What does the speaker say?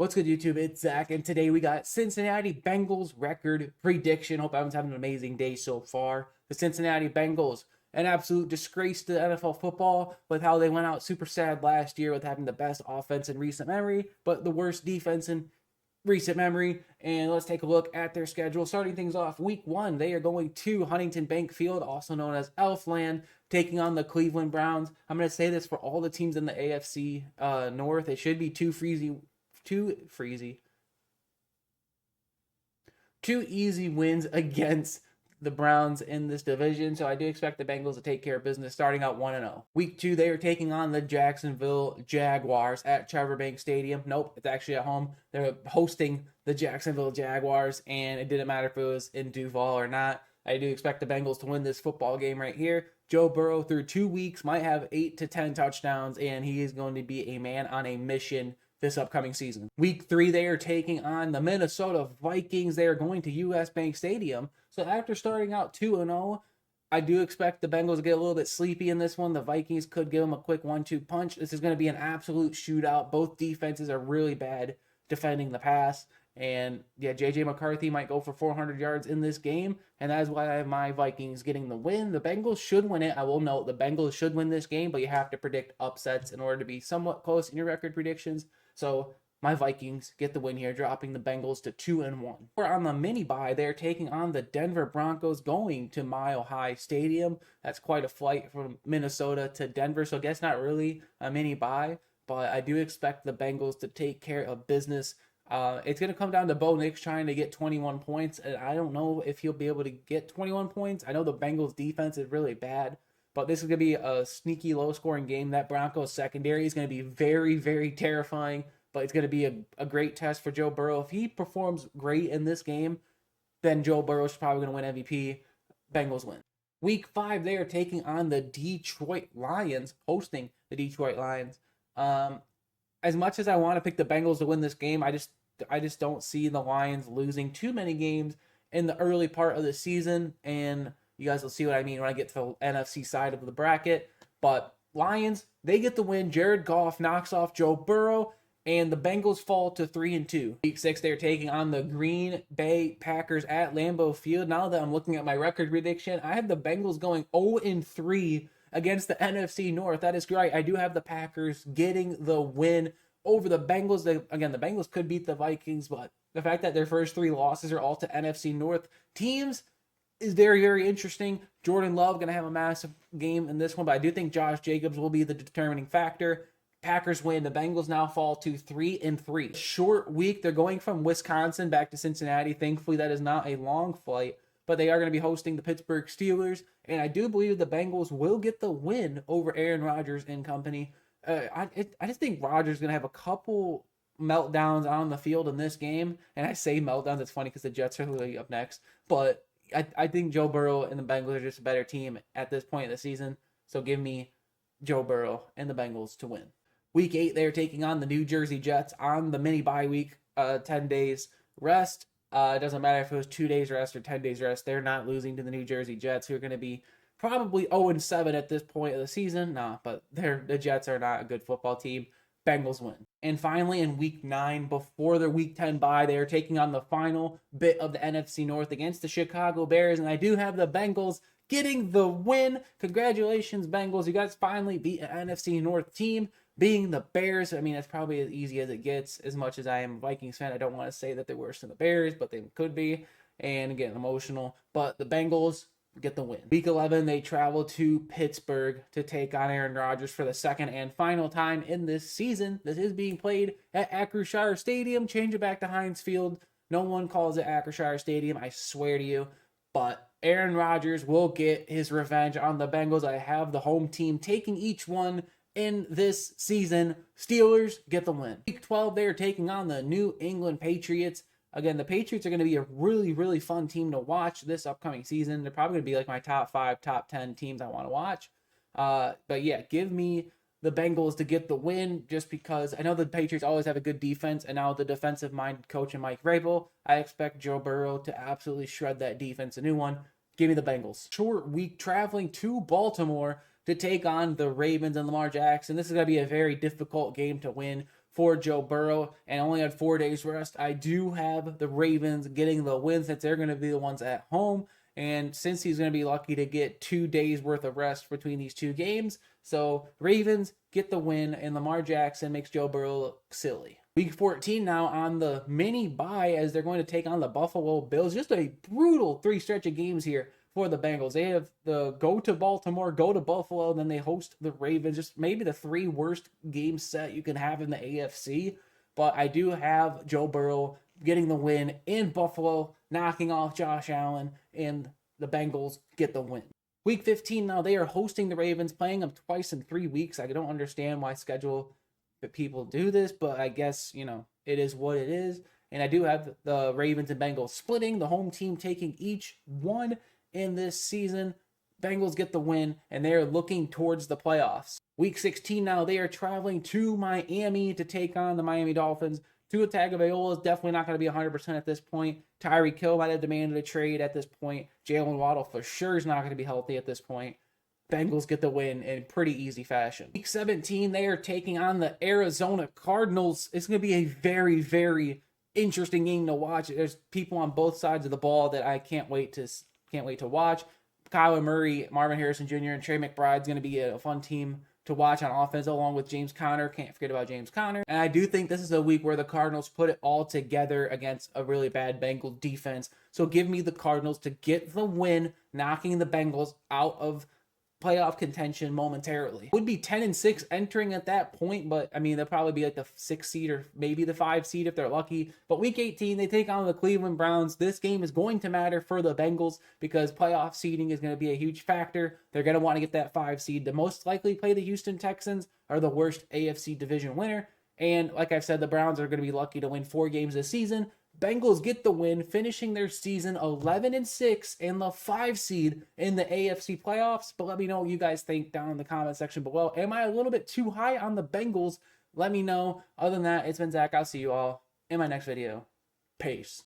What's good, YouTube? It's Zach, and today we got Cincinnati Bengals record prediction. Hope everyone's having an amazing day so far. The Cincinnati Bengals, an absolute disgrace to NFL football with how they went out super sad last year with having the best offense in recent memory, but the worst defense in recent memory. And let's take a look at their schedule. Starting things off, week 1, they are going to Huntington Bank Field, also known as Elfland, taking on the Cleveland Browns. I'm going to say this for all the teams in the AFC North. It should be two easy wins against the Browns in this division. So I do expect the Bengals to take care of business starting out 1-0. Week 2, they are taking on the Jacksonville Jaguars at Trevor Bank Stadium. Nope, it's actually at home. They're hosting the Jacksonville Jaguars, and it didn't matter if it was in Duval or not. I do expect the Bengals to win this football game right here. Joe Burrow, through 2 weeks, might have 8 to 10 touchdowns, and he is going to be a man on a mission this upcoming season. Week 3, they are taking on the Minnesota Vikings. They are going to US Bank Stadium. So after starting out 2-0, I do expect the Bengals to get a little bit sleepy in this one. The Vikings could give them a quick 1-2 punch. This is going to be an absolute shootout. Both defenses are really bad defending the pass. And yeah, J.J. McCarthy might go for 400 yards in this game, and that is why I have my Vikings getting the win. The Bengals should win it. I will note the Bengals should win this game, but you have to predict upsets in order to be somewhat close in your record predictions. So my Vikings get the win here, dropping the Bengals to 2-1. We're on the mini bye. They're taking on the Denver Broncos, going to Mile High Stadium. That's quite a flight from Minnesota to Denver, so I guess not really a mini bye, but I do expect the Bengals to take care of business. It's going to come down to Bo Nix trying to get 21 points, and I don't know if he'll be able to get 21 points. I know the Bengals defense is really bad, but this is going to be a sneaky, low-scoring game. That Broncos secondary is going to be very, very terrifying, but it's going to be a great test for Joe Burrow. If he performs great in this game, then Joe Burrow is probably going to win MVP. Bengals win. Week 5, they are taking on the Detroit Lions, hosting the Detroit Lions. As much as I want to pick the Bengals to win this game, I just don't see the Lions losing too many games in the early part of the season, and you guys will see what I mean when I get to the NFC side of the bracket. But Lions, they get the win. Jared Goff knocks off Joe Burrow, and the Bengals fall to 3-2. Week 6, they're taking on the Green Bay Packers at Lambeau Field. Now that I'm looking at my record prediction, I have the Bengals going 0-3 against the NFC North. That is great. I do have the Packers getting the win over the Bengals. Again, the Bengals could beat the Vikings, but the fact that their first 3 losses are all to NFC North teams is very, very interesting. Jordan Love going to have a massive game in this one, but I do think Josh Jacobs will be the determining factor. Packers win. The Bengals now fall to 3-3. Short week. They're going from Wisconsin back to Cincinnati. Thankfully, that is not a long flight, but they are going to be hosting the Pittsburgh Steelers, and I do believe the Bengals will get the win over Aaron Rodgers and company. I just think Rodgers is going to have a couple meltdowns on the field in this game, and I say meltdowns, it's funny because the Jets are really up next, but I think Joe Burrow and the Bengals are just a better team at this point in the season, so give me Joe Burrow and the Bengals to win. Week 8, they're taking on the New Jersey Jets on the mini bye week, 10 days rest. It doesn't matter if it was 2 days rest or 10 days rest. They're not losing to the New Jersey Jets, who are going to be probably 0-7 at this point of the season. Nah, but the Jets are not a good football team. Bengals win. And finally, in week 9, before their week 10 bye, they are taking on the final bit of the NFC North against the Chicago Bears, and I do have the Bengals getting the win. Congratulations, Bengals. You guys finally beat an NFC North team, being the Bears. I mean, it's probably as easy as it gets. As much as I am a Vikings fan, I don't want to say that they're worse than the Bears, but they could be. And again, emotional. But the Bengals get the win. Week 11, they travel to Pittsburgh to take on Aaron Rodgers for the second and final time in this season. This is being played at Acrisure Stadium. Change it back to Heinz Field. No one calls it Acrisure Stadium, I swear to you. But Aaron Rodgers will get his revenge on the Bengals. I have the home team taking each one in this season. Steelers get the win. Week 12, they are taking on the New England Patriots. Again, the Patriots are going to be a really, really fun team to watch this upcoming season. They're probably going to be like my top 5, top 10 teams I want to watch. But yeah, give me the Bengals to get the win, just because I know the Patriots always have a good defense, and now the defensive-minded coach and Mike Vrabel, I expect Joe Burrow to absolutely shred that defense. A new one. Give me the Bengals. Short week traveling to Baltimore to take on the Ravens and Lamar Jackson. This is going to be a very difficult game to win for Joe Burrow and only had 4 days rest. I do have the Ravens getting the win since they're going to be the ones at home. And since he's going to be lucky to get 2 days worth of rest between these two games. So Ravens get the win, and Lamar Jackson makes Joe Burrow look silly. Week 14 now on the mini bye as they're going to take on the Buffalo Bills. Just a brutal 3 stretch of games here for the Bengals. They have the go to Baltimore, go to Buffalo, then they host the Ravens. Just maybe the 3 worst game set you can have in the AFC. But I do have Joe Burrow getting the win in Buffalo, knocking off Josh Allen, and the Bengals get the win. Week 15 now, they are hosting the Ravens, playing them twice in 3 weeks. I don't understand why schedule people do this, but I guess, it is what it is. And I do have the Ravens and Bengals splitting, the home team taking each one in this season. Bengals get the win, and they are looking towards the playoffs. Week 16 now, they are traveling to Miami to take on the Miami Dolphins. Tua Tagovailoa is definitely not going to be 100% at this point. Tyreek Hill might have demanded a trade at this point. Jalen Waddle for sure is not going to be healthy at this point. Bengals get the win in pretty easy fashion. Week 17, they are taking on the Arizona Cardinals. It's going to be a very, very interesting game to watch. There's people on both sides of the ball that I can't wait to watch. Kyler Murray, Marvin Harrison Jr., and Trey McBride's going to be a fun team to watch on offense, along with James Conner. Can't forget about James Conner. And I do think this is a week where the Cardinals put it all together against a really bad Bengal defense. So give me the Cardinals to get the win, knocking the Bengals out of playoff contention momentarily. Would be 10-6 entering at that point, but I mean, they'll probably be like the 6 seed or maybe the 5 seed if they're lucky. But week 18, they take on the Cleveland Browns. This game is going to matter for the Bengals because playoff seeding is going to be a huge factor. They're going to want to get that 5 seed to most likely play the Houston Texans, are the worst AFC division winner. And like I've said, the Browns are going to be lucky to win 4 games this season. Bengals get the win, finishing their season 11-6 and the 5 seed in the AFC playoffs. But let me know what you guys think down in the comment section below. Am I a little bit too high on the Bengals? Let me know. Other than that, it's been Zach. I'll see you all in my next video. Peace.